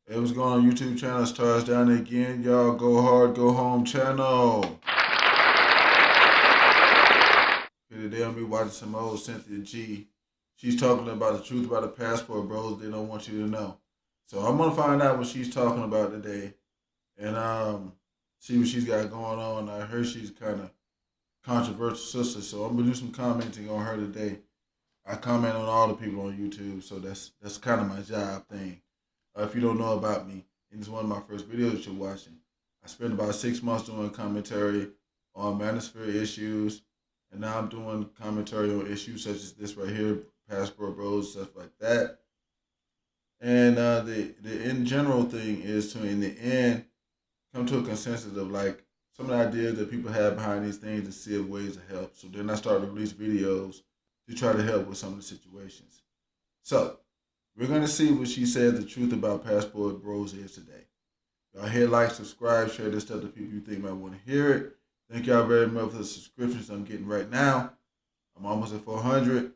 Hey, what's going on YouTube channel? Stars down there again. Y'all go hard, go home channel. Okay, today I'm be watching some old Cynthia G. She's talking about the truth about the passport bros they don't want you to know. So I'm gonna find out what she's talking about today and see what she's got going on. I heard she's kind of controversial sister, so I'm gonna do some commenting on her today. I comment on all the people on YouTube, so that's kind of my job thing. If you don't know about me, and it's one of my first videos that you're watching, I spent about 6 months doing commentary on manosphere issues, and now I'm doing commentary on issues such as this right here, passport bros, stuff like that. And the in general thing is to, in the end, come to a consensus of like some of the ideas that people have behind these things and see ways to help. So then I started to release videos to try to help with some of the situations. So we're gonna see what she said the truth about passport bros is today. Y'all hit like, subscribe, share this stuff to people you think might want to hear it. Thank y'all very much for the subscriptions I'm getting right now. I'm almost at 400,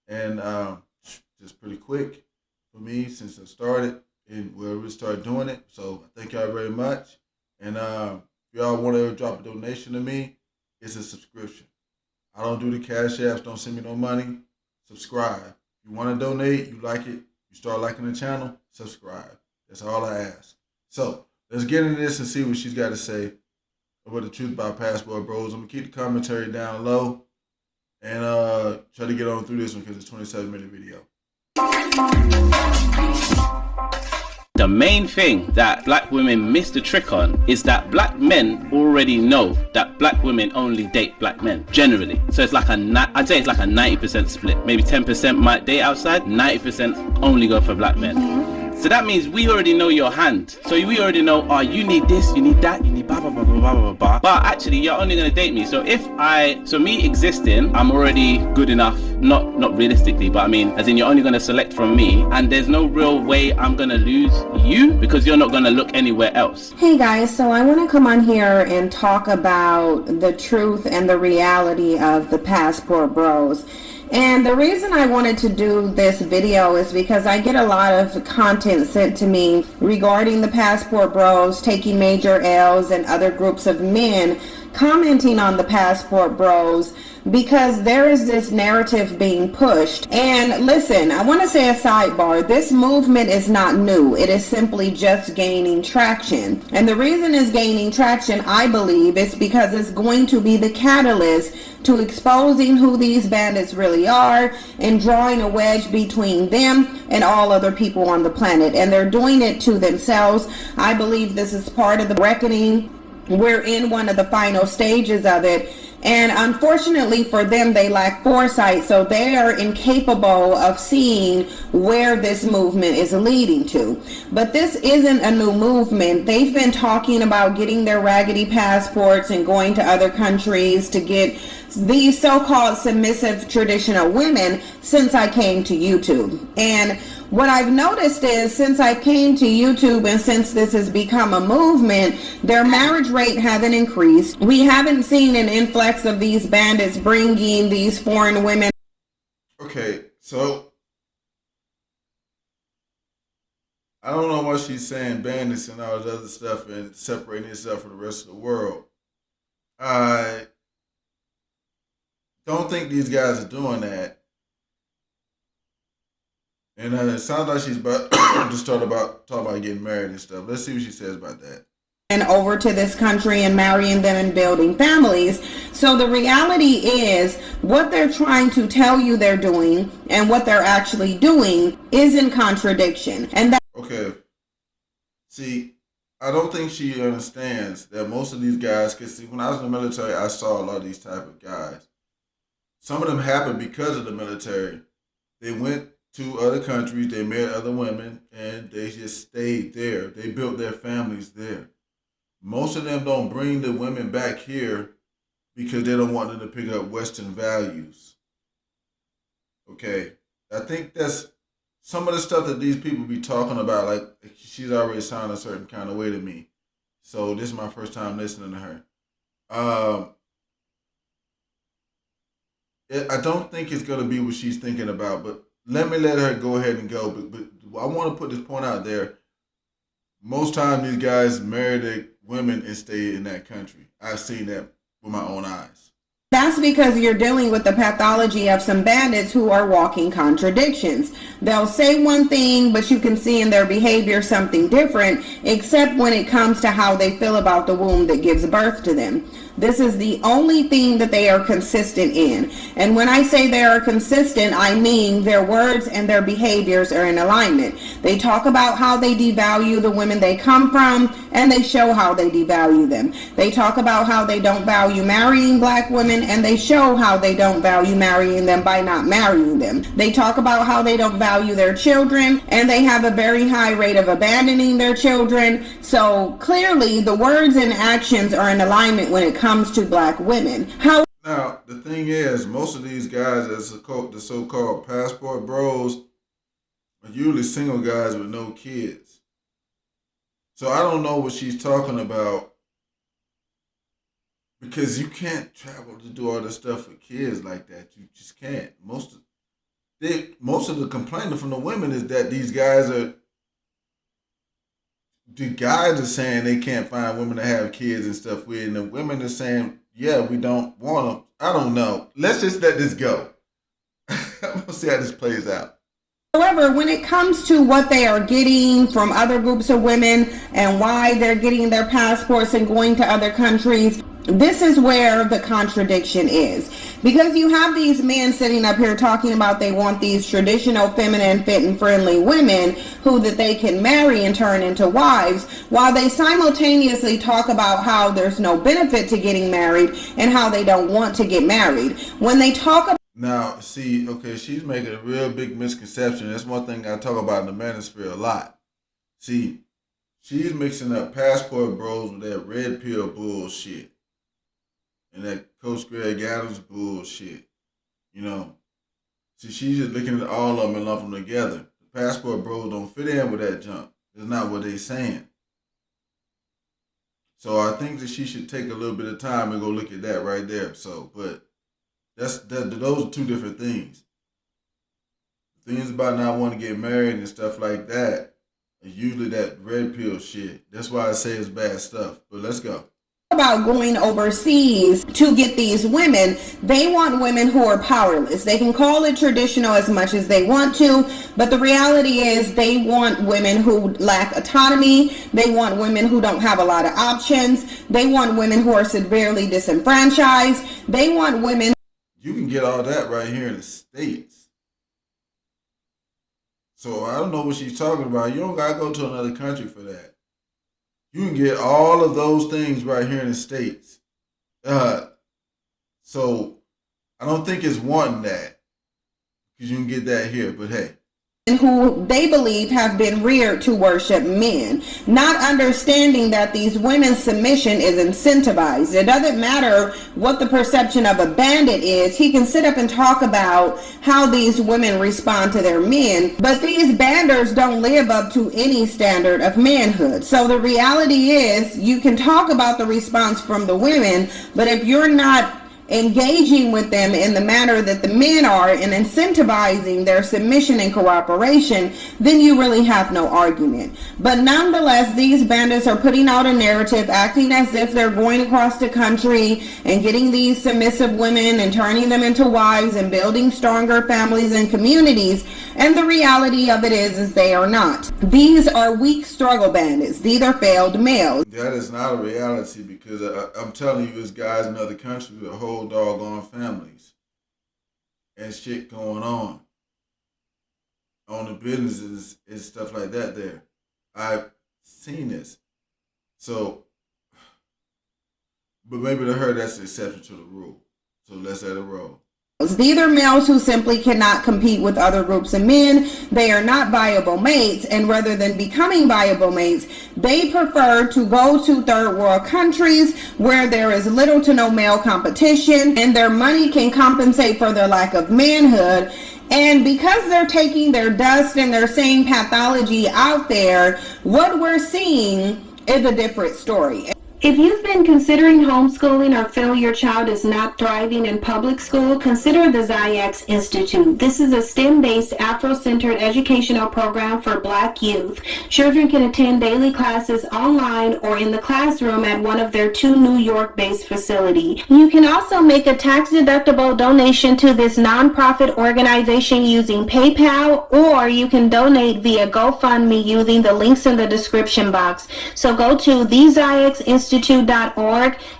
and just pretty quick for me since I started and we started doing it. So thank y'all very much. And if y'all want to drop a donation to me, it's a subscription. I don't do the cash apps. Don't send me no money. Subscribe. If you want to donate, you like it, you start liking the channel, subscribe. That's all I ask. So let's get into this and see what she's got to say about the truth about passport bros. I'm gonna keep the commentary down low and try to get on through this one because it's a 27-minute video. The main thing that black women miss the trick on is that black men already know that black women only date black men generally. So it's like I'd say it's like a 90% split. Maybe 10% might date outside, 90% only go for black men. So that means we already know your hand. So we already know, oh, you need this, you need that, you need blah, blah, blah, blah, blah, blah, blah. But actually, you're only going to date me. So me existing, I'm already good enough. Not realistically, but I mean, as in you're only going to select from me. And there's no real way I'm going to lose you because you're not going to look anywhere else. Hey guys, so I want to come on here and talk about the truth and the reality of the passport bros. And the reason I wanted to do this video is because I get a lot of content sent to me regarding the passport bros taking major L's and other groups of men commenting on the passport bros because there is this narrative being pushed. And listen, I want to say a sidebar. This movement is not new. It is simply just gaining traction. And the reason it's gaining traction, I believe, is because it's going to be the catalyst to exposing who these bandits really are and drawing a wedge between them and all other people on the planet. And they're doing it to themselves. I believe this is part of the reckoning. We're in one of the final stages of it. And unfortunately for them, they lack foresight, so they are incapable of seeing where this movement is leading to. But this isn't a new movement. They've been talking about getting their raggedy passports and going to other countries to get these so-called submissive traditional women since I came to YouTube. And what I've noticed is since I came to YouTube and since this has become a movement, their marriage rate hasn't increased. We haven't seen an influx of these bandits bringing these foreign women. Okay, so I don't know why she's saying bandits and all this other stuff and separating itself from the rest of the world. I don't think these guys are doing that. And it sounds like she's about to start about talking about getting married and stuff. Let's see what she says about that. And over to this country and marrying them and building families. So the reality is what they're trying to tell you they're doing and what they're actually doing is in contradiction. And that okay. See, I don't think she understands that most of these guys, because when I was in the military, I saw a lot of these type of guys. Some of them happened because of the military. They went to other countries, they met other women, and they just stayed there. They built their families there. Most of them don't bring the women back here because they don't want them to pick up Western values. Okay, I think that's some of the stuff that these people be talking about. Like, she's already sounded a certain kind of way to me. So this is my first time listening to her. I don't think it's going to be what she's thinking about, but let her go ahead and go. But I want to put this point out there. most times these guys marry their women and stay in that country. I've seen that with my own eyes. That's because you're dealing with the pathology of some bandits who are walking contradictions. They'll say one thing, but you can see in their behavior something different, except when it comes to how they feel about the womb that gives birth to them. This is the only thing that they are consistent in. And when I say they are consistent, I mean their words and their behaviors are in alignment. They talk about how they devalue the women they come from, and they show how they devalue them. They talk about how they don't value marrying black women, and they show how they don't value marrying them by not marrying them. They talk about how they don't value their children, and they have a very high rate of abandoning their children. So clearly the words and actions are in alignment when it comes to black women. Now, the thing is, most of these guys that's the so-called passport bros are usually single guys with no kids. So I don't know what she's talking about, because you can't travel to do all this stuff with kids like that. You just can't. Most of the complaining from the women is that the guys are saying they can't find women to have kids and stuff with, and the women are saying, yeah, we don't want them. I don't know. Let's just let this go. I'm going to see how this plays out. However, when it comes to what they are getting from other groups of women and why they're getting their passports and going to other countries, this is where the contradiction is. Because you have these men sitting up here talking about they want these traditional, feminine, fit, and friendly women who that they can marry and turn into wives, while they simultaneously talk about how there's no benefit to getting married and how they don't want to get married. When they talk about Now, see, okay, she's making a real big misconception. That's one thing I talk about in the manosphere a lot. See, she's mixing up passport bros with that red pill bullshit and that Coach Greg Adams bullshit. You know, see, she's just looking at all of them and lump them together. The passport bros don't fit in with that junk. That's not what they saying. So I think that she should take a little bit of time and go look at that right there. So, but those are two different things. The things about not wanting to get married and stuff like that are usually that red pill shit. That's why I say it's bad stuff. But let's go. About going overseas to get these women, they want women who are powerless. They can call it traditional as much as they want to, but the reality is they want women who lack autonomy. They want women who don't have a lot of options. They want women who are severely disenfranchised. They want women. You can get all that right here in the States. So I don't know what she's talking about. You don't gotta go to another country for that. You can get all of those things right here in the States. So I don't think it's wanting that, because you can get that here, but hey. Who they believe have been reared to worship men, not understanding that these women's submission is incentivized. It doesn't matter what the perception of a bandit is. He can sit up and talk about how these women respond to their men, but these banders don't live up to any standard of manhood. So the reality is, you can talk about the response from the women, but if you're not engaging with them in the manner that the men are and incentivizing their submission and cooperation, then you really have no argument. But nonetheless, these bandits are putting out a narrative, acting as if they're going across the country and getting these submissive women and turning them into wives and building stronger families and communities. And the reality of it is they are not. These are weak struggle bandits. These are failed males. That is not a reality, because I'm telling you, it's guys in other countries with whole doggone families and shit going on the businesses and stuff like that there. I've seen this. So, but maybe to her that's the exception to the rule. So let's let it roll. These are males who simply cannot compete with other groups of men. They are not viable mates, and rather than becoming viable mates, they prefer to go to third world countries where there is little to no male competition, and their money can compensate for their lack of manhood. And because they're taking their dust and their same pathology out there, what we're seeing is a different story. If you've been considering homeschooling or feel your child is not thriving in public school, consider the ZIX Institute. This is a STEM-based, Afro-centered educational program for Black youth. Children can attend daily classes online or in the classroom at one of their 2 New York-based facilities. You can also make a tax-deductible donation to this nonprofit organization using PayPal, or you can donate via GoFundMe using the links in the description box. So go to thezixinstitute.org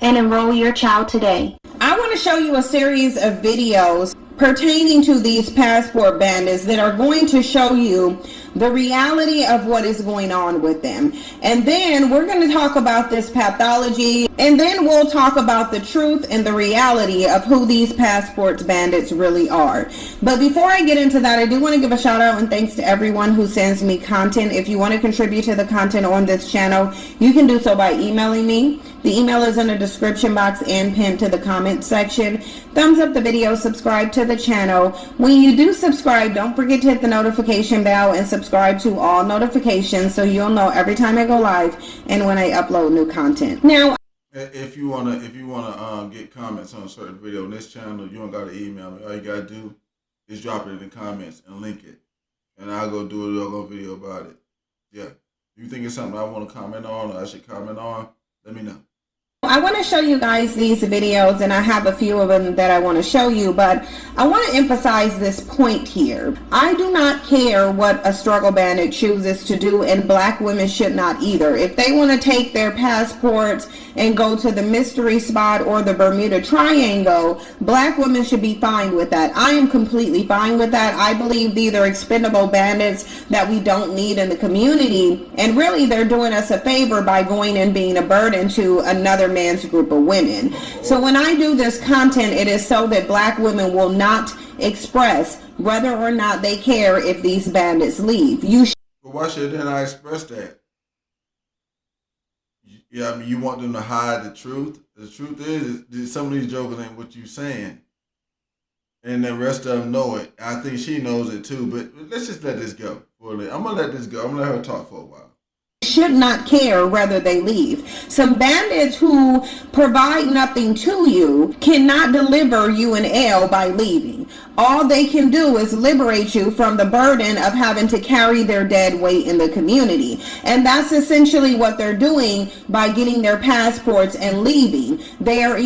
and enroll your child today. I want to show you a series of videos pertaining to these passport bandits that are going to show you the reality of what is going on with them. And then we're going to talk about this pathology, and then we'll talk about the truth and the reality of who these passports bandits really are. But before I get into that, I do want to give a shout out and thanks to everyone who sends me content. If you want to contribute to the content on this channel, you can do so by emailing me. The email is in the description box and pinned to the comment section. Thumbs up the video, subscribe to the channel. When you do subscribe, don't forget to hit the notification bell and subscribe to all notifications so you'll know every time I go live and when I upload new content. Now, if you wanna get comments on a certain video on this channel, you don't gotta email me. All you gotta do is drop it in the comments and link it, and I'll go do a little video about it. Yeah, if you think it's something I want to comment on or I should comment on, let me know. I want to show you guys these videos, and I have a few of them that I want to show you, but I want to emphasize this point here. I do not care what a struggle bandit chooses to do, and Black women should not either. If they want to take their passports and go to the mystery spot or the Bermuda Triangle, Black women should be fine with that. I am completely fine with that. I believe these are expendable bandits that we don't need in the community, and really they're doing us a favor by going and being a burden to another man's group of women. So when I do this content, it is so that Black women will not express whether or not they care if these bandits leave. But why should then I express that? Yeah, I mean, you want them to hide the truth. The truth is some of these jokers ain't what you saying, and the rest of them know it. I think she knows it too. But let's just let this go. I'm gonna let this go. I'm gonna let her talk for a while. Should not care whether they leave. Some bandits who provide nothing to you cannot deliver you an L by leaving. All they can do is liberate you from the burden of having to carry their dead weight in the community. And that's essentially what they're doing by getting their passports and leaving. They are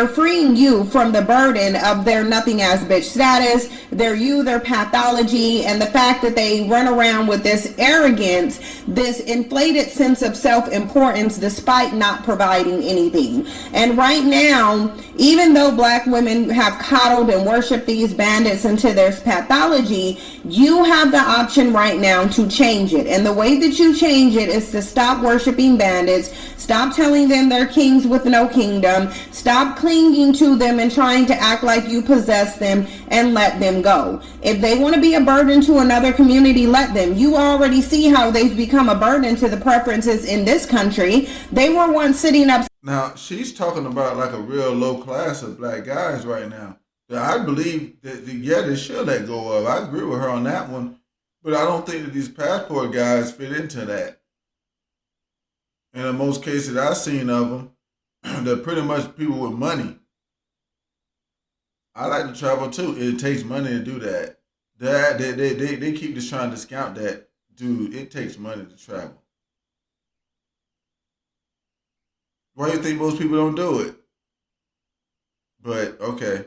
freeing you from the burden of their nothing ass bitch status, their pathology, and the fact that they run around with this arrogance, this inflated sense of self-importance despite not providing anything. And right now, even though Black women have coddled and worshiped these bandits into their pathology, you have the option right now to change it. And the way that you change it is to stop worshiping bandits, stop telling them they're kings with no kingdom, stop clinging to them and trying to act like you possess them, and let them go. If they want to be a burden to another community, let them. You already see how they've become a burden to the preferences in this country. They were once sitting up. Now, she's talking about like a real low class of Black guys right now. I believe that, yeah, they should let go of. I agree with her on that one. But I don't think that these passport guys fit into that. And in most cases I've seen of them, they're pretty much people with money. I like to travel too. It takes money to do that. They keep just trying to discount that. Dude, it takes money to travel. Why do you think most people don't do it? But, okay.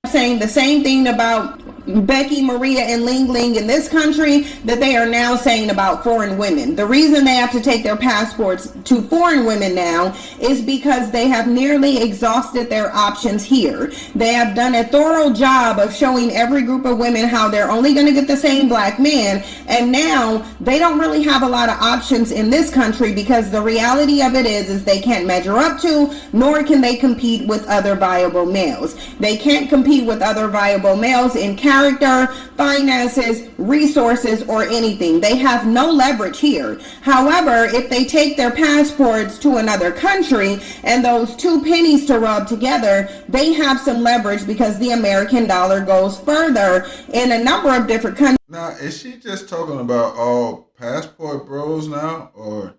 Saying the same thing about Becky, Maria, and Ling Ling in this country that they are now saying about foreign women. The reason they have to take their passports to foreign women now is because they have nearly exhausted their options here. They have done a thorough job of showing every group of women how they're only going to get the same Black men, and now they don't really have a lot of options in this country because the reality of it is they can't measure up to, nor can they compete with other viable males. They can't compete with other viable males in character, finances, resources, or anything. They have no leverage here. However, if they take their passports to another country and those two pennies to rub together, they have some leverage because the American dollar goes further in a number of different countries. Now, is she just talking about all passport bros now, or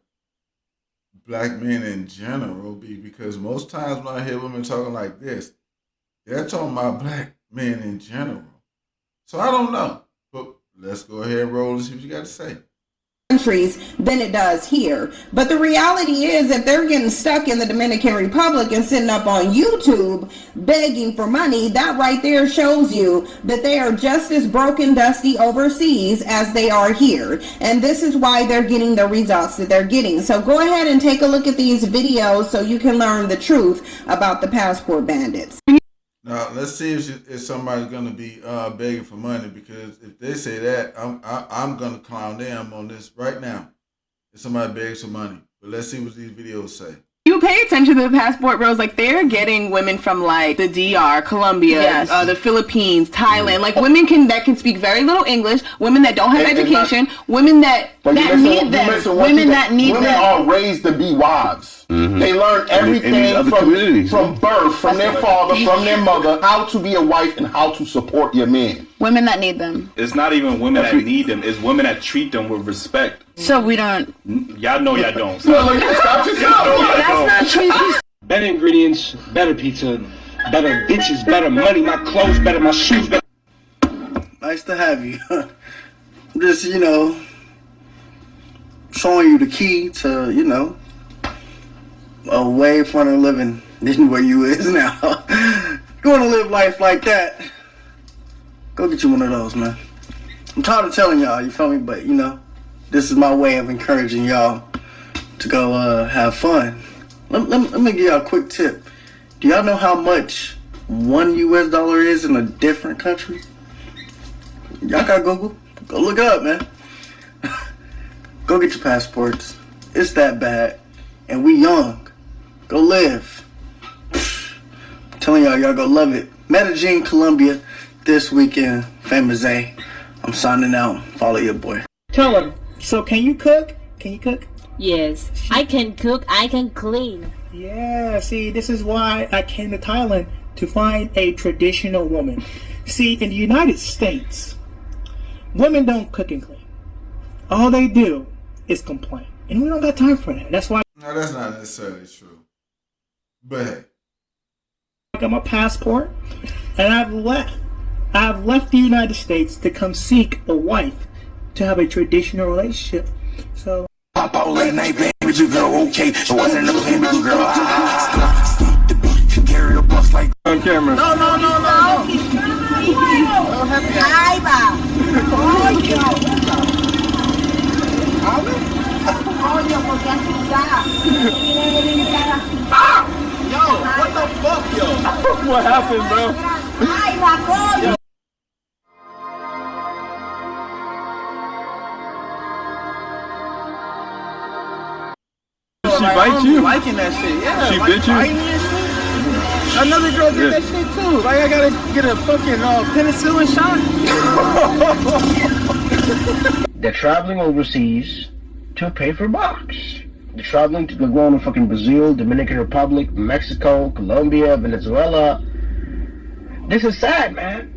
black men in general, because most times when I hear women talking like this, they're talking about black men in general. So I don't know. But let's go ahead and roll and see what you got to say. Countries than it does here. But the reality is, if they're getting stuck in the Dominican Republic and sitting up on YouTube begging for money, that right there shows you that they are just as broken dusty overseas as they are here. And this is why they're getting the results that they're getting. So go ahead and take a look at these videos so you can learn the truth about the passport bandits. Now let's see if somebody's gonna be begging for money, because if they say that, I'm gonna clown them on this right now. If somebody begs for money, but let's see what these videos say. You pay attention to the passport bros, like they're getting women from like the DR, Colombia, Yes. The Philippines, Thailand, like women that can speak very little English, women that don't have education, women that need them, women that need them. Women are raised to be wives. They learn everything from birth, from their father, from their mother, how to be a wife and how to support your man. Women that need them. It's not even women that need them. It's women that treat them with respect. So we don't. Y'all know y'all don't. Stop yourself. That's not true. Better ingredients, better pizza, better bitches, better money, my clothes better, my shoes better. Nice to have you. Just, showing you the key to, a way fun of living than where you is now. You want to live life like that, go get you one of those, man. I'm tired of telling y'all, you feel me? But, this is my way of encouraging y'all to go have fun. Let me give y'all a quick tip. Do y'all know how much $1 US is in a different country? Y'all got Google. Go look it up, man. Go get your passports. It's that bad. And we young. Go live. I'm telling y'all go love it. Medellin, Colombia, this weekend. Famous A. I'm signing out. Follow your boy. Tell her. So can you cook? Can you cook? Yes. I can cook. I can clean. Yeah, see, this is why I came to Thailand, to find a traditional woman. See, in the United States, women don't cook and clean. All they do is complain. And we don't got time for that. That's why No, that's not necessarily true. But hey. I got my passport and I've left the United States to come seek a wife to have a traditional relationship. So pop out late night, bang with you, girl, okay. It wasn't a plan with you, girl. Carry a bus like on camera. No. Yo, what the fuck, yo? What happened, bro? She bite you? Liking that shit, yeah. She bit you? Another girl did that shit too. Like, I gotta get a fucking penicillin shot. They're traveling overseas to pay for box. They're traveling to go to fucking Brazil, Dominican Republic, Mexico, Colombia, Venezuela. This is sad, man.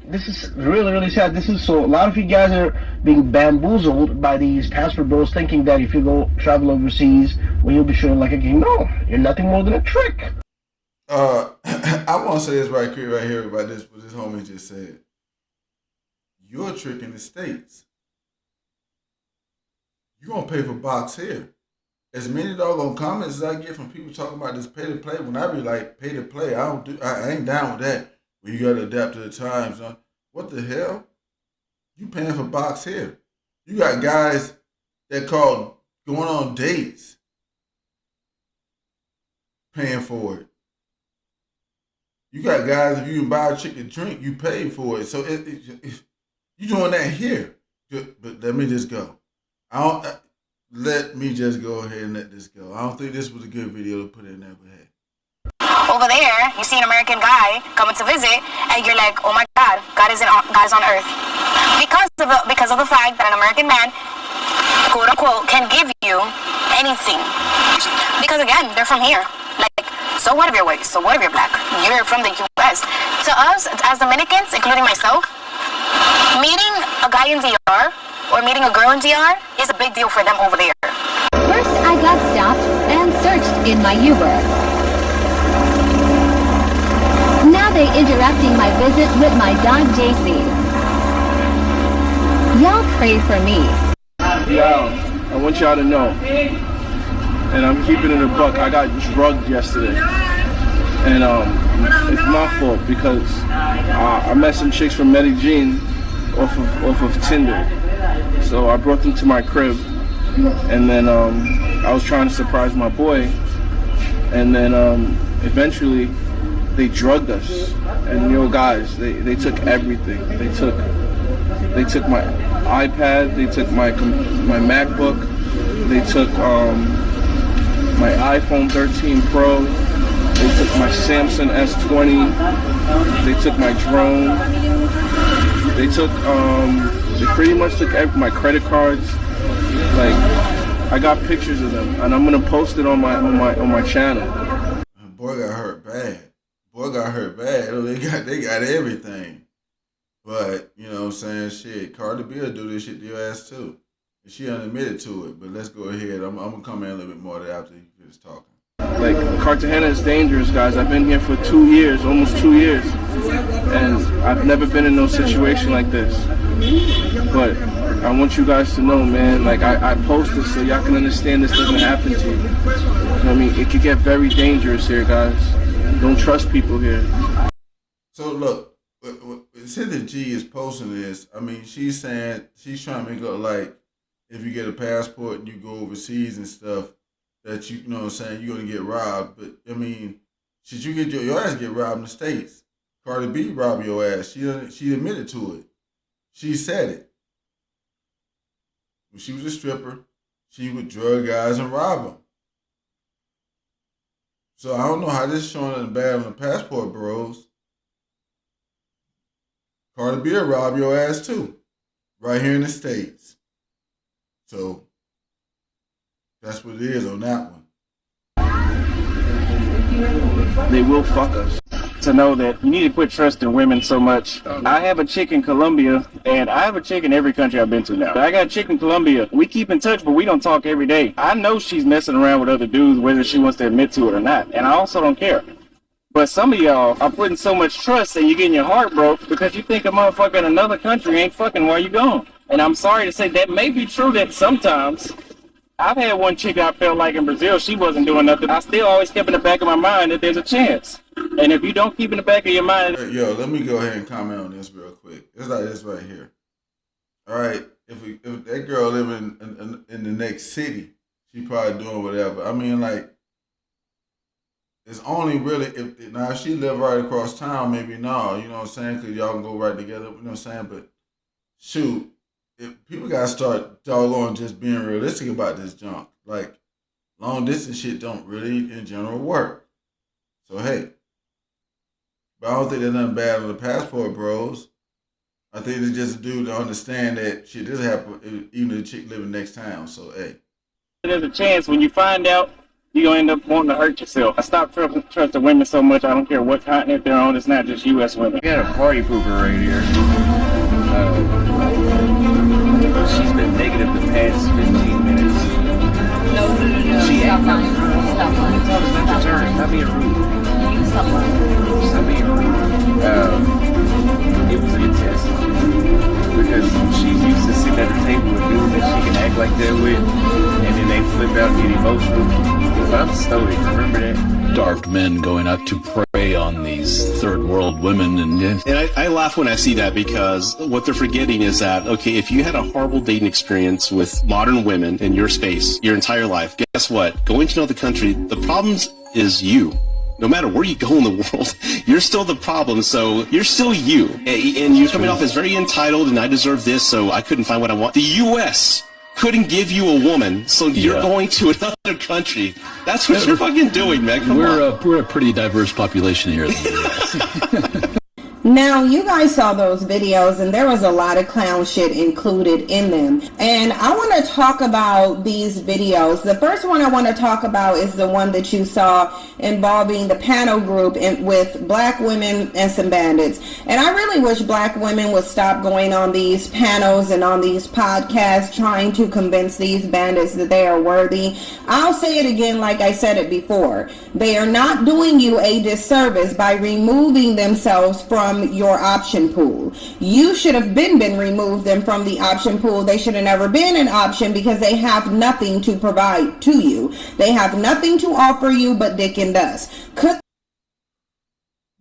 This is really, really sad. So a lot of you guys are being bamboozled by these passport bros, thinking that if you go travel overseas, well, you'll be treated like a king. No, you're nothing more than a trick. I want to say this right here about this, what this homie just said. You're tricking the States. You're going to pay for box here. As many doggone comments as I get from people talking about this pay to play, when I be like, pay to play, I ain't down with that. Well, you got to adapt to the times. Huh? What the hell? You paying for box here. You got guys that call going on dates paying for it. You got guys, if you can buy a chicken drink, you pay for it. So you doing that here. But let me just go. Let me just go ahead and let this go. I don't think this was a good video to put in there, but hey. Over there, you see an American guy coming to visit, and you're like, oh my God, God is on earth. Because of the fact that an American man, quote unquote, can give you anything. Because again, they're from here. Like, so what if you're white? So what if you're black? You're from the U.S. To us, as Dominicans, including myself, meeting a guy in DR or meeting a girl in DR is a big deal for them over there. First, I got stopped and searched in my Uber. Now they interrupting my visit with my dog JC. Y'all pray for me. Yo, I want y'all to know, and I'm keeping it a buck, I got drugged yesterday. And it's my fault because I met some chicks from Medellin off of Tinder. So I brought them to my crib, and then I was trying to surprise my boy, and then eventually they drugged us. And you know, guys, they took everything. They took my iPad, they took my MacBook, they took my iPhone 13 Pro. They took my Samsung S20. They took my drone. They pretty much took my credit cards. Like, I got pictures of them, and I'm gonna post it on my channel. Boy got hurt bad. Oh, they got everything. But you know what I'm saying? Shit, Cardi B will do this shit to your ass too. And she unadmitted to it. But let's go ahead. I'm gonna come in a little bit more after you finish talking. Like, Cartagena is dangerous, guys. I've been here for 2 years, almost 2 years, and I've never been in no situation like this. But I want you guys to know, man, like, I post this so y'all can understand this doesn't happen to you. You know what I mean? It could get very dangerous here, guys. Don't trust people here. So look, Cynthia G is posting this. I mean, she's saying, she's trying to make it look like if you get a passport and you go overseas and stuff, that you know what I'm saying, you're going to get robbed. But, I mean, should you get your ass get robbed in the States? Cardi B robbed your ass. She admitted to it. She said it. When she was a stripper, she would drug guys and rob them. So I don't know how this is showing nothing bad on the passport bros. Cardi B will rob your ass too. Right here in the States. So that's what it is on that one. They will fuck us. To know that you need to quit trusting women so much. I have a chick in Colombia, and I have a chick in every country I've been to now. I got a chick in Colombia. We keep in touch, but we don't talk every day. I know she's messing around with other dudes, whether she wants to admit to it or not, and I also don't care. But some of y'all are putting so much trust and you're getting your heart broke because you think a motherfucker in another country ain't fucking while you gone. And I'm sorry to say that may be true that sometimes. I've had one chick I felt like in Brazil, she wasn't doing nothing. I still always kept in the back of my mind that there's a chance. And if you don't keep in the back of your mind... Yo, let me go ahead and comment on this real quick. It's like this right here. All right, if that girl living in the next city, she probably doing whatever. I mean, like, it's only really, if she live right across town, maybe no, you know what I'm saying? Because y'all can go right together, you know what I'm saying? But shoot, if people got to start doggone just being realistic about this junk. Like, long distance shit don't really, in general, work. So, hey. But I don't think there's nothing bad on the passport bros. I think it's just a dude to understand that shit does happen, even if the chick living next town. So, hey. There's a chance when you find out, you're going to end up wanting to hurt yourself. I stopped trusting women so much, I don't care what continent they're on. It's not just U.S. women. We got a party pooper right here. She's been negative the past 15 minutes. No. Stop lying. Stop lying. It's your turn. Stop being rude. Stop lying. Stop being rude. It was a good test. Because she's used to sitting at the table with dudes that she can act like that with, and then they flip out and get emotional. But I'm stoic, remember that? Starved men going out to prey on these third world women. And I laugh when I see that because what they're forgetting is that, okay, if you had a horrible dating experience with modern women in your space your entire life, guess what? Going to another country, the problem is you. No matter where you go in the world, you're still the problem, so you're still you. And you're coming off as very entitled, and I deserve this, so I couldn't find what I want. The U.S. couldn't give you a woman, so you're going to another country. That's what you're fucking doing, man. Come on. We're a pretty diverse population here in the U.S. Now, you guys saw those videos and there was a lot of clown shit included in them. And I want to talk about these videos. The first one I want to talk about is the one that you saw involving the panel group with black women and some bandits. And I really wish black women would stop going on these panels and on these podcasts trying to convince these bandits that they are worthy. I'll say it again like I said it before. They are not doing you a disservice by removing themselves from your option pool. You should have been removed them from the option pool. They should have never been an option because they have nothing to provide to you. They have nothing to offer you but dick and dust. But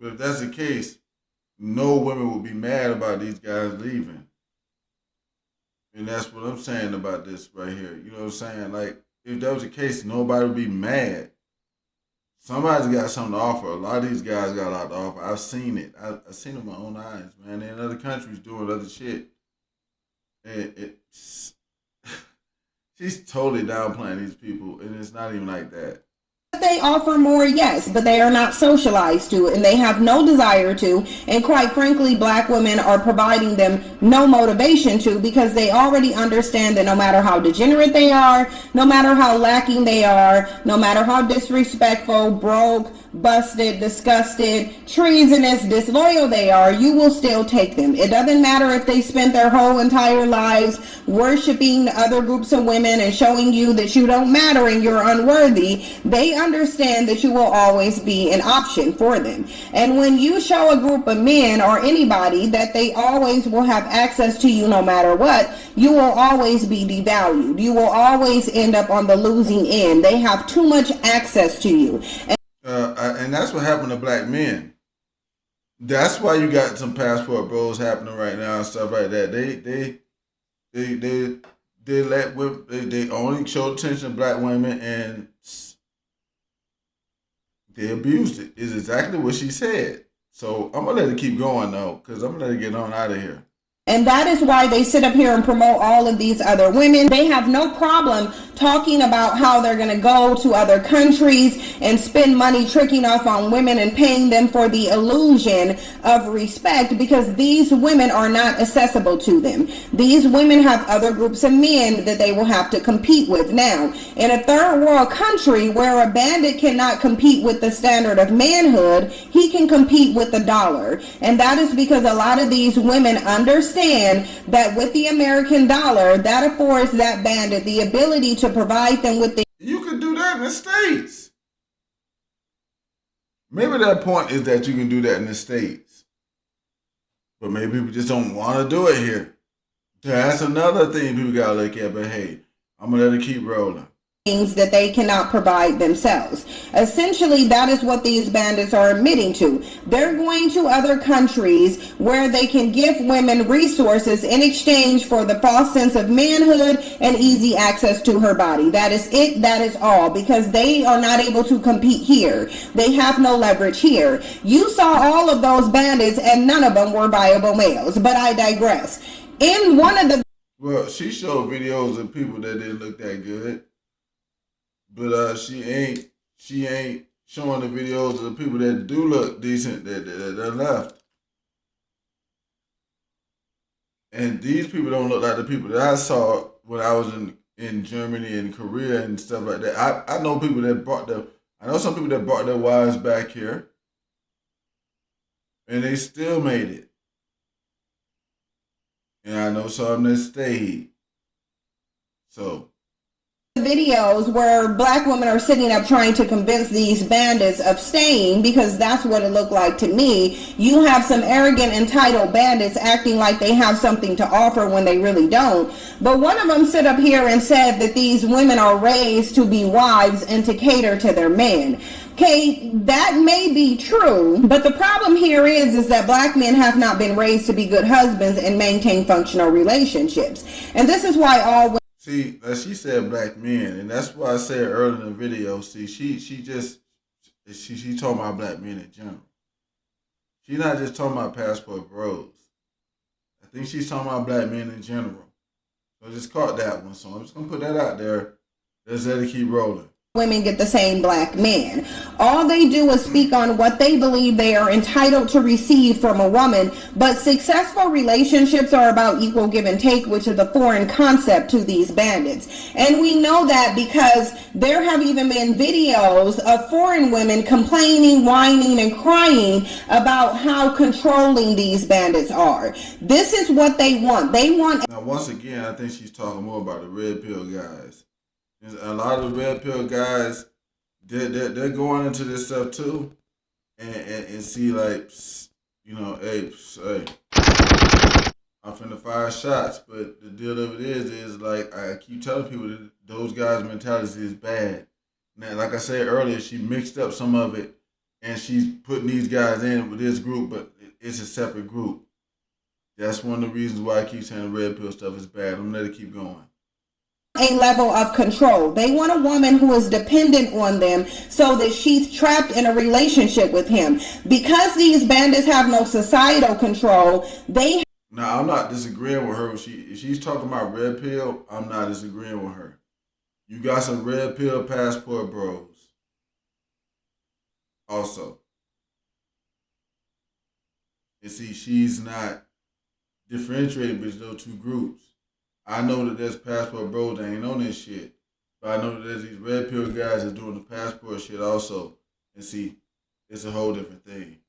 if that's the case, no women will be mad about these guys leaving. And that's what I'm saying about this right here. You know what I'm saying? Like, if that was the case, nobody would be mad. Somebody's got something to offer. A lot of these guys got a lot to offer. I've seen it. I've seen it with my own eyes, man. They're in other countries doing other shit. And she's totally downplaying these people, and it's not even like that. They offer more, yes, but they are not socialized to, and they have no desire to, and quite frankly, black women are providing them no motivation to, because they already understand that no matter how degenerate they are, no matter how lacking they are, no matter how disrespectful, broke, busted, disgusted, treasonous, disloyal they are, you will still take them. It doesn't matter if they spent their whole entire lives worshiping other groups of women and showing you that you don't matter and you're unworthy. They understand that you will always be an option for them. And when you show a group of men or anybody that they always will have access to you no matter what, you will always be devalued. You will always end up on the losing end. They have too much access to you. And that's what happened to black men. That's why you got some passport bros happening right now and stuff like that. They only show attention to black women and they abused it. Is exactly what she said. So I'm gonna let it keep going though, because I'm gonna let it get on out of here. And that is why they sit up here and promote all of these other women. They have no problem talking about how they're going to go to other countries and spend money tricking off on women and paying them for the illusion of respect, because these women are not accessible to them. These women have other groups of men that they will have to compete with. Now, in a third world country where a bandit cannot compete with the standard of manhood, he can compete with the dollar. And that is because a lot of these women understand that with the American dollar, that affords that bandit the ability to provide them with the... You can do that in the States. Maybe that point is that you can do that in the States. But maybe people just don't want to do it here. That's another thing people got to look at. But hey, I'm going to let it keep rolling. Things that they cannot provide themselves. Essentially, that is what these bandits are admitting to. They're going to other countries where they can give women resources in exchange for the false sense of manhood and easy access to her body. That is it. That is all. Because they are not able to compete here. They have no leverage here. You saw all of those bandits and none of them were viable males. But I digress. In one of the... Well, she showed videos of people that didn't look that good. But she ain't showing the videos of the people that do look decent that left. And these people don't look like the people that I saw when I was in Germany and Korea and stuff like that. I know people that I know some people that brought their wives back here. And they still made it. And I know some that stayed. So videos where black women are sitting up trying to convince these bandits of staying, because that's what it looked like to me. You have some arrogant, entitled bandits acting like they have something to offer when they really don't. But one of them stood up here and said that these women are raised to be wives and to cater to their men. Okay, that may be true, but the problem here is that black men have not been raised to be good husbands and maintain functional relationships. And this is why all women... See, she said black men, and that's why I said earlier in the video, see, she talking about black men in general. She's not just talking about passport bros. I think she's talking about black men in general. So I just caught that one, so I'm just going to put that out there. Let's let it keep rolling. women get the same black man. All they do is speak on what they believe they are entitled to receive from a woman, but successful relationships are about equal give and take, which is the foreign concept to these bandits. And we know that because there have even been videos of foreign women complaining, whining, and crying about how controlling these bandits are. This is what they want. They want... Now, once again, I think she's talking more about the red pill guys. A lot of the red pill guys, they're going into this stuff too, and see like, you know, hey, I'm finna fire shots, but the deal of it is like I keep telling people that those guys' mentality is bad. Now, like I said earlier, she mixed up some of it, and she's putting these guys in with this group, but it's a separate group. That's one of the reasons why I keep saying the red pill stuff is bad. I'm gonna let it keep going. A level of control. They want a woman who is dependent on them so that she's trapped in a relationship with him. Because these bandits have no societal control, they... Now, I'm not disagreeing with her. If she's talking about red pill, I'm not disagreeing with her. You got some red pill passport bros. Also. You see, she's not differentiating between those two groups. I know that there's passport bros that ain't on this shit. But I know that there's these red pill guys that's doing the passport shit also. And see, it's a whole different thing.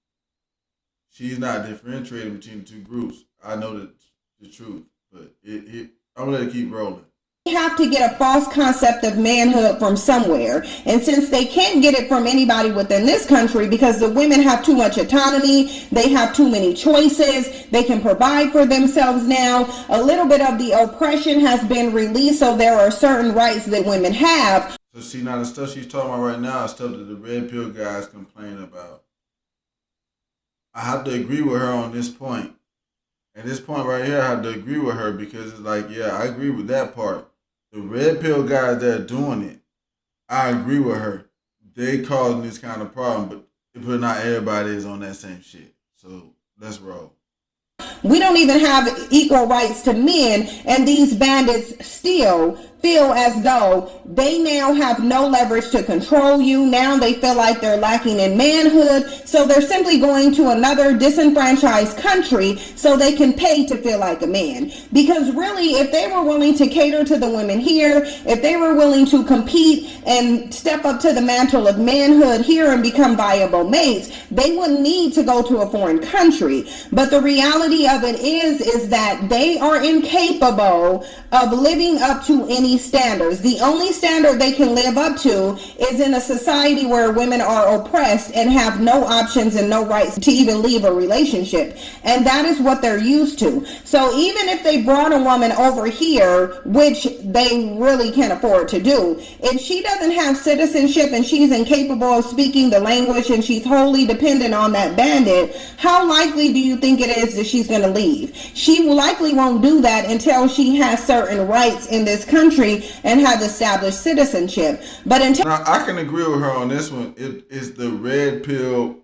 She's not differentiating between the two groups. I know the truth. But I'm going to let it keep rolling. Have to get a false concept of manhood from somewhere, and since they can't get it from anybody within this country because the women have too much autonomy, they have too many choices, they can provide for themselves now, a little bit of the oppression has been released, so there are certain rights that women have. So see, now the stuff she's talking about right now is stuff that the red pill guys complain about. I have to agree with her on this point. And this point right here, I have to agree with her because it's like, yeah, I agree with that part. The red pill guys that are doing it, I agree with her. They causing this kind of problem, but not everybody is on that same shit. So let's roll. We don't even have equal rights to men, and these bandits still feel as though they now have no leverage to control you. Now they feel like they're lacking in manhood, so they're simply going to another disenfranchised country so they can pay to feel like a man. Because really, if they were willing to cater to the women here, if they were willing to compete and step up to the mantle of manhood here and become viable mates, they wouldn't need to go to a foreign country. But the reality of it is that they are incapable of living up to any standards. The only standard they can live up to is in a society where women are oppressed and have no options and no rights to even leave a relationship. And that is what they're used to. So even if they brought a woman over here, which they really can't afford to do, if she doesn't have citizenship and she's incapable of speaking the language and she's wholly dependent on that bandit, how likely do you think it is that she's going to leave? She likely won't do that until she has certain rights in this country and has established citizenship. But until... Now, I can agree with her on this one. It is the red pill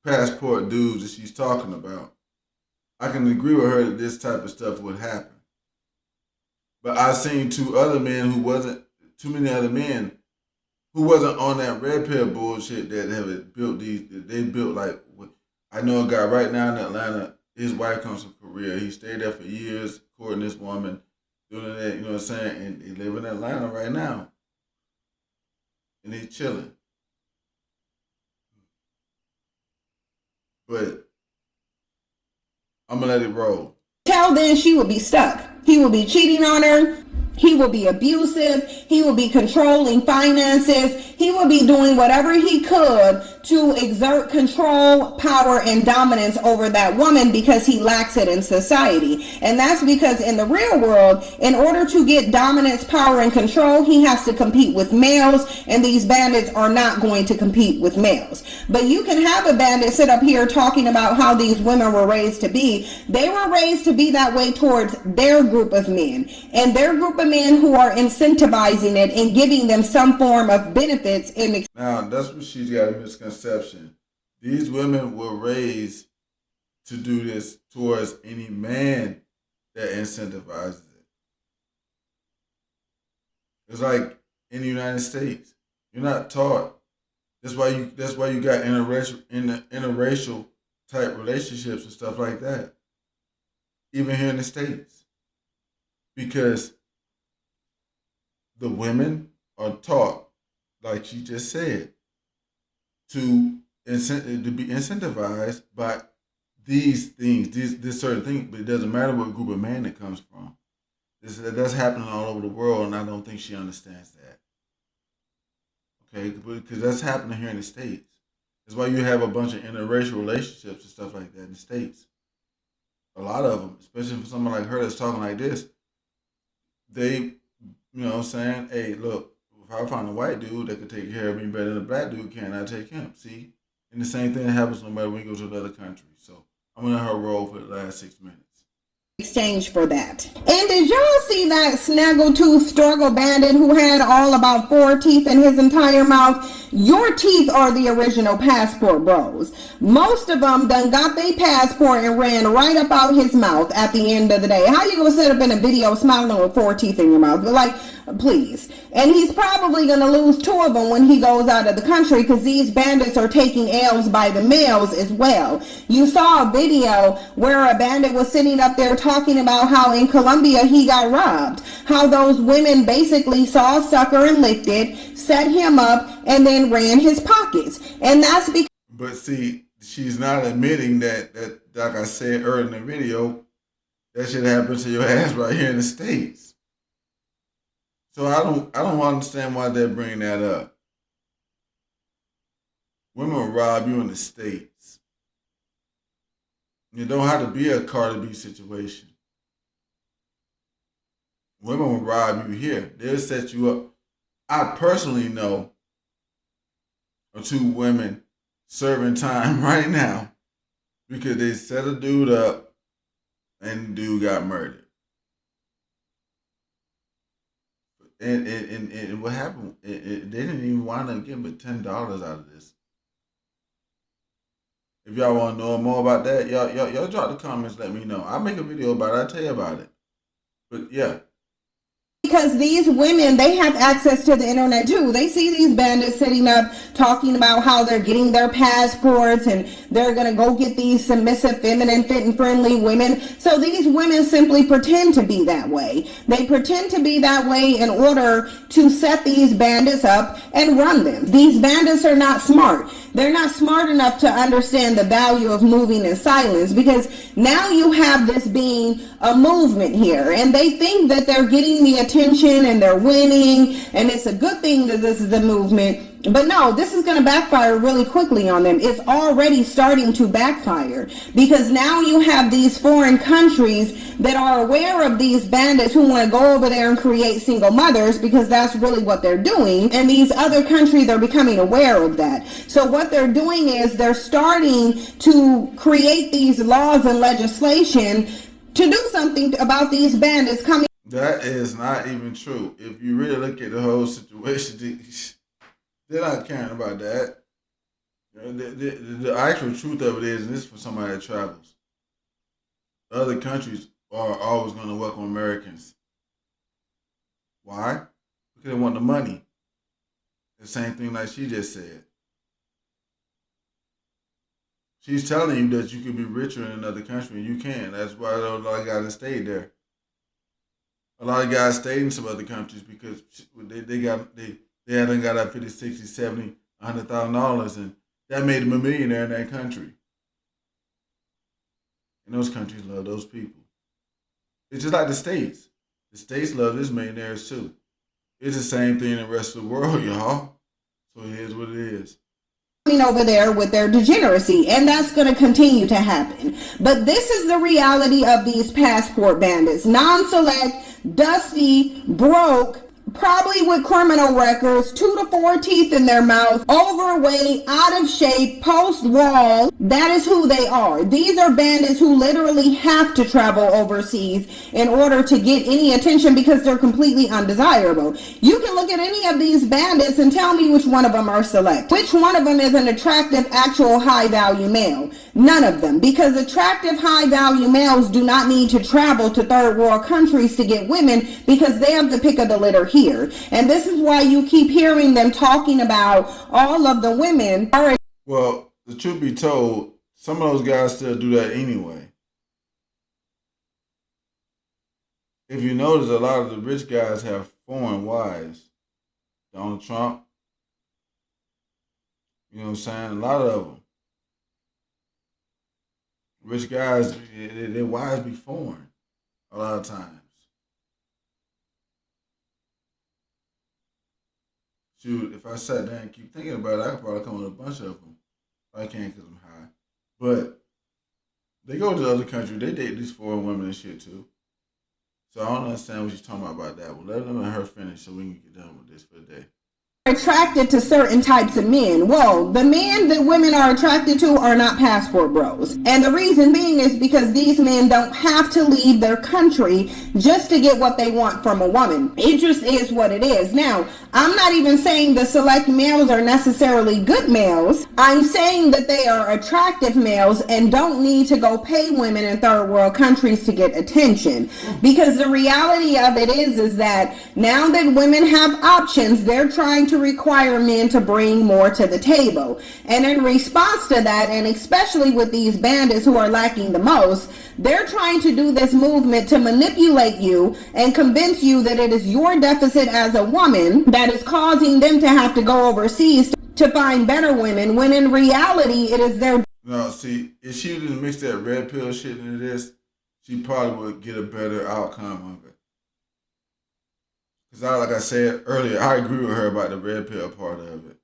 passport dudes that she's talking about. I can agree with her that this type of stuff would happen. But I've seen too many other men who wasn't on that red pill bullshit that have built these. They built like, I know a guy right now in Atlanta. His wife comes from Korea. He stayed there for years, courting this woman, doing that, you know what I'm saying? And he live in Atlanta right now. And he's chilling. But I'm going to let it roll. Till then, she will be stuck. He will be cheating on her. He will be abusive. He will be controlling finances. He will be doing whatever he could to exert control, power, and dominance over that woman because he lacks it in society. And that's because in the real world, in order to get dominance, power, and control, he has to compete with males, and these bandits are not going to compete with males. But you can have a bandit sit up here talking about how these women were raised to be. They were raised to be that way towards their group of men, and their group of men who are incentivizing it and giving them some form of benefits in... Now, that's what she's got a misconception. These women were raised to do this towards any man that incentivizes it. It's like in the United States. You're not taught. That's why you got interracial type relationships and stuff like that. Even here in the States. Because the women are taught, like she just said, to be incentivized by these things, this certain thing, but it doesn't matter what group of man it comes from. That's happening all over the world, and I don't think she understands that. Okay, because that's happening here in the States. That's why you have a bunch of interracial relationships and stuff like that in the States. A lot of them, especially for someone like her that's talking like this, they, you know what I'm saying, hey, look, if I find a white dude that could take care of me better than a black dude can, I take him. See? And the same thing happens no matter when you go to another country. So I'm going to let her roll for the last 6 minutes. Exchange for that. And did y'all see that snaggletooth struggle bandit who had all about 4 teeth in his entire mouth? Your teeth are the original passport bros. Most of them done got their passport and ran right up out his mouth at the end of the day. How you gonna sit up in a video smiling with 4 teeth in your mouth? But like, please. And he's probably gonna lose 2 of them when he goes out of the country, because these bandits are taking L's by the males as well. You saw a video where a bandit was sitting up there talking about how in Colombia he got robbed. How those women basically saw a sucker and licked it, set him up, and then ran his pockets. And that's because... But see, she's not admitting that like I said earlier in the video, that shit happens to your ass right here in the States. So I don't understand why they're bringing that up. Women will rob you in the States. You don't have to be a Cardi B situation. Women will rob you here. They'll set you up. I personally know of 2 women serving time right now because they set a dude up and the dude got murdered. And what happened? They didn't even wind up getting but $10 out of this. If y'all want to know more about that, y'all drop the comments. Let me know. I'll make a video about it. I'll tell you about it. But yeah. Because these women, they have access to the internet too. They see these bandits sitting up talking about how they're getting their passports and they're going to go get these submissive, feminine, fit and friendly women. So these women simply pretend to be that way. They pretend to be that way in order to set these bandits up and run them. These bandits are not smart. They're not smart enough to understand the value of moving in silence, because now you have this being a movement here, and they think that they're getting the attention and they're winning, and it's a good thing that this is a movement. But no, this is going to backfire really quickly on them. It's already starting to backfire, because now you have these foreign countries that are aware of these bandits who want to go over there and create single mothers, because that's really what they're doing. And these other countries are becoming aware of that. So what they're doing is they're starting to create these laws and legislation to do something about these bandits coming. That is not even true. If you really look at the whole situation, they're not caring about that. The actual truth of it is, and this is for somebody that travels, other countries are always going to welcome Americans. Why? Because they want the money. The same thing like she just said. She's telling you that you can be richer in another country, and you can. That's why a lot of guys stayed there. A lot of guys stayed in some other countries because they hadn't got that $50, $60, $70, $100,000, and that made them a millionaire in that country. And those countries love those people. It's just like the States. The States love these millionaires too. It's the same thing in the rest of the world, y'all. So it is what it is. Over there with their degeneracy, and that's going to continue to happen. But this is the reality of these passport bandits. Non-select, dusty, broke, probably with criminal records, 2 to 4 teeth in their mouth, overweight, out of shape, post-wall. That is who they are. These are bandits who literally have to travel overseas in order to get any attention because they're completely undesirable. You can look at any of these bandits and tell me which one of them are select. Which one of them is an attractive, actual high-value male? None of them, because attractive, high-value males do not need to travel to third world countries to get women, because they have the pick of the litter here. here. And this is why you keep hearing them talking about all of the women. Well, the truth be told, some of those guys still do that anyway. If you notice, a lot of the rich guys have foreign wives. Donald Trump, you know what I'm saying? A lot of them. Rich guys, their wives be foreign a lot of times. Shoot, if I sat down and keep thinking about it, I could probably come with a bunch of them. I can't because I'm high. But they go to other countries, they date these foreign women and shit too. So I don't understand what she's talking about that. Well, let them and her finish so we can get done with this for the day. Attracted to certain types of men. Well, the men that women are attracted to are not passport bros. And the reason being is because these men don't have to leave their country just to get what they want from a woman. It just is what it is. Now, I'm not even saying the select males are necessarily good males. I'm saying that they are attractive males and don't need to go pay women in third world countries to get attention. Because the reality of it is that now that women have options, they're trying to require men to bring more to the table. And in response to that, and especially with these bandits who are lacking the most, they're trying to do this movement to manipulate you and convince you that it is your deficit as a woman that is causing them to have to go overseas to find better women, when in reality it is their... No, see, if she didn't mix that red pill shit into this, she probably would get a better outcome of it. Because like I said earlier, I agree with her about the red pill part of it.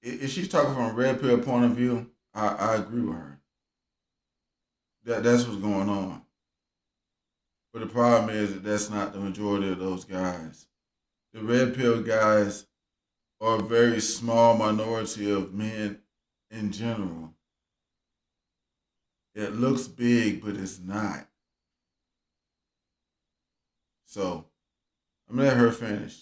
If she's talking from a red pill point of view, I agree with her. That's what's going on. But the problem is that that's not the majority of those guys. The red pill guys are a very small minority of men in general. It looks big, but it's not. So, I'm going to let her finish.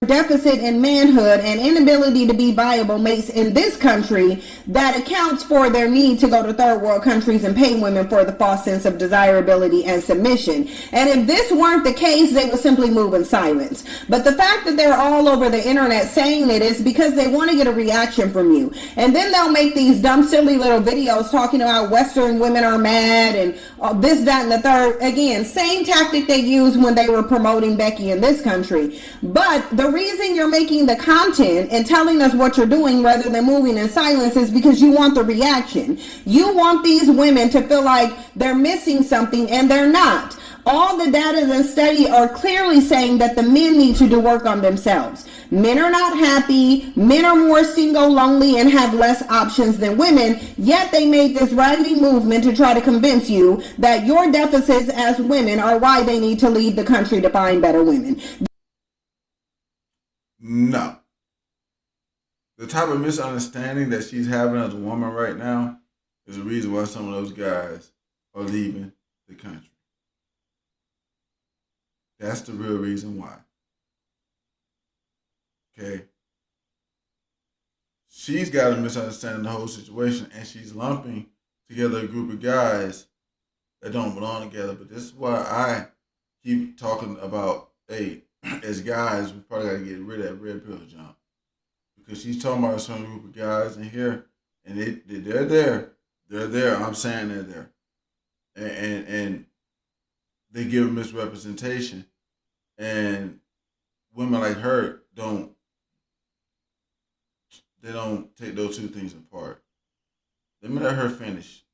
Deficit in manhood and inability to be viable mates in this country that accounts for their need to go to third world countries and pay women for the false sense of desirability and submission. And if this weren't the case, they would simply move in silence. But the fact that they're all over the internet saying it is because they want to get a reaction from you. And then they'll make these dumb, silly little videos talking about Western women are mad and this, that, and the third. Again, same tactic they used when they were promoting Becky in this country. But the reason you're making the content and telling us what you're doing rather than moving in silence is because you want the reaction. You want these women to feel like they're missing something, and they're not. All the data and study are clearly saying that the men need to do work on themselves. Men are not happy. Men are more single, lonely, and have less options than women. Yet they made this raggedy movement to try to convince you that your deficits as women are why they need to leave the country to find better women. No. The type of misunderstanding that she's having as a woman right now is the reason why some of those guys are leaving the country. That's the real reason why. Okay? She's got a misunderstanding of the whole situation, and she's lumping together a group of guys that don't belong together. But this is why I keep talking about, hey, as guys, we probably got to get rid of that red pill jump. Because she's talking about some group of guys in here, and they're there. They're there. I'm saying they're there. And they give a misrepresentation. And women like her don't take those two things apart. Let me let her finish.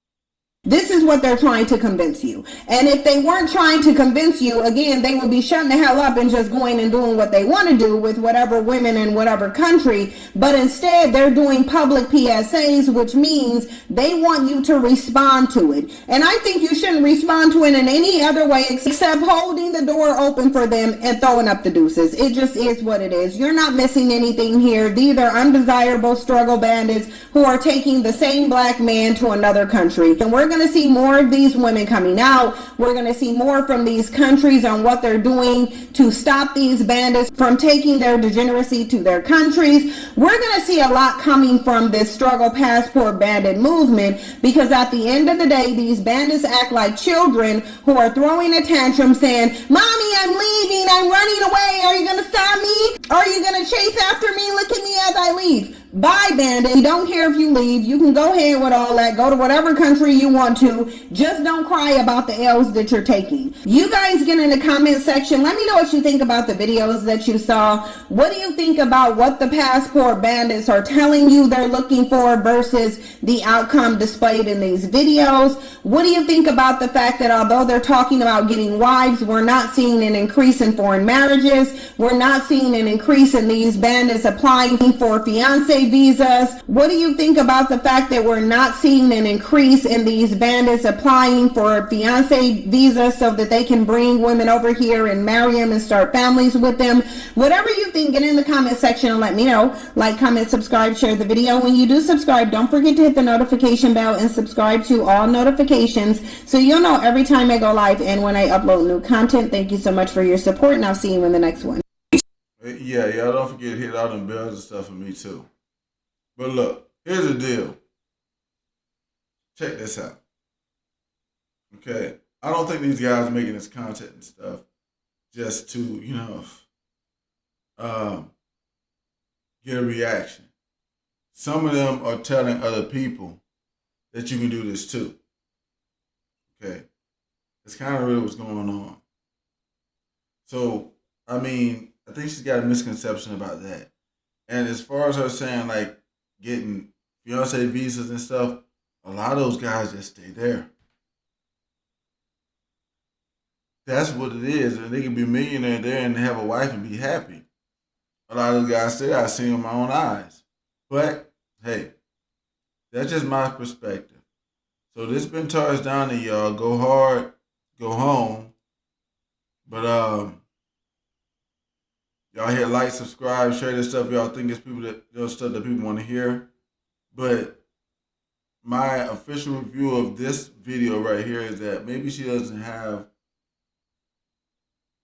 This is what they're trying to convince you. And if they weren't trying to convince you, again, they would be shutting the hell up and just going and doing what they want to do with whatever women in whatever country. But instead, they're doing public PSAs, which means they want you to respond to it. And I think you shouldn't respond to it in any other way except holding the door open for them and throwing up the deuces. It just is what it is. You're not missing anything here. These are undesirable struggle bandits who are taking the same black man to another country. And we're going to see more of these women coming out. We're going to see more from these countries on what they're doing to stop these bandits from taking their degeneracy to their countries. We're going to see a lot coming from this struggle passport bandit movement, because at the end of the day, these bandits act like children who are throwing a tantrum saying, "Mommy, I'm leaving, I'm running away. Are you going to stop me? Are you going to chase after me? Look at me as I leave." Bye, bandit. We don't care if you leave. You can go ahead with all that. Go to whatever country you want to. Just don't cry about the L's that you're taking. You guys get in the comment section. Let me know what you think about the videos that you saw. What do you think about what the passport bandits are telling you they're looking for versus the outcome displayed in these videos? What do you think about the fact that although they're talking about getting wives, we're not seeing an increase in foreign marriages? We're not seeing an increase in these bandits applying for fiancé visas. What do you think about the fact that we're not seeing an increase in these bandits applying for fiancé visas so that they can bring women over here and marry them and start families with them? Whatever you think, get in the comment section and let me know. Like, comment, subscribe, share the video. When you do subscribe, don't forget to hit the notification bell and subscribe to all notifications so you'll know every time I go live and when I upload new content. Thank you so much for your support, and I'll see you in the next one. Yeah, y'all don't forget to hit all them bells and stuff for me too. But look, here's the deal. Check this out. Okay, I don't think these guys making this content and stuff just to, get a reaction. Some of them are telling other people that you can do this too. Okay, it's kind of really what's going on. So, I mean, I think she's got a misconception about that. And as far as her saying, like, getting fiancé visas and stuff, a lot of those guys just stay there. That's what it is. And they can be a millionaire there and have a wife and be happy. A lot of those guys stay there. I've seen with my own eyes. But, hey, that's just my perspective. So this been charged down to y'all. Go hard, go home. But, y'all hit like, subscribe, share this stuff. Y'all think it's stuff that people want to hear. But my official review of this video right here is that maybe she doesn't have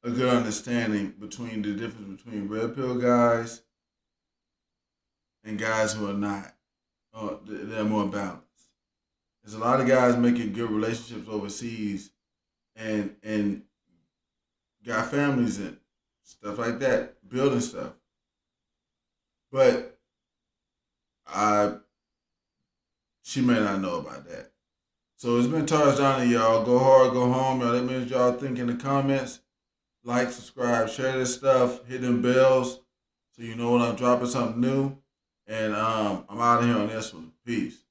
a good understanding between the difference between red pill guys and guys who are not. They're more balanced. There's a lot of guys making good relationships overseas and got families in. Stuff like that, building stuff. But she may not know about that. So it's been charged down to y'all. Go hard, go home. Y'all let me know what y'all think in the comments. Like, subscribe, share this stuff, hit them bells so you know when I'm dropping something new. And I'm out of here on this one. Peace.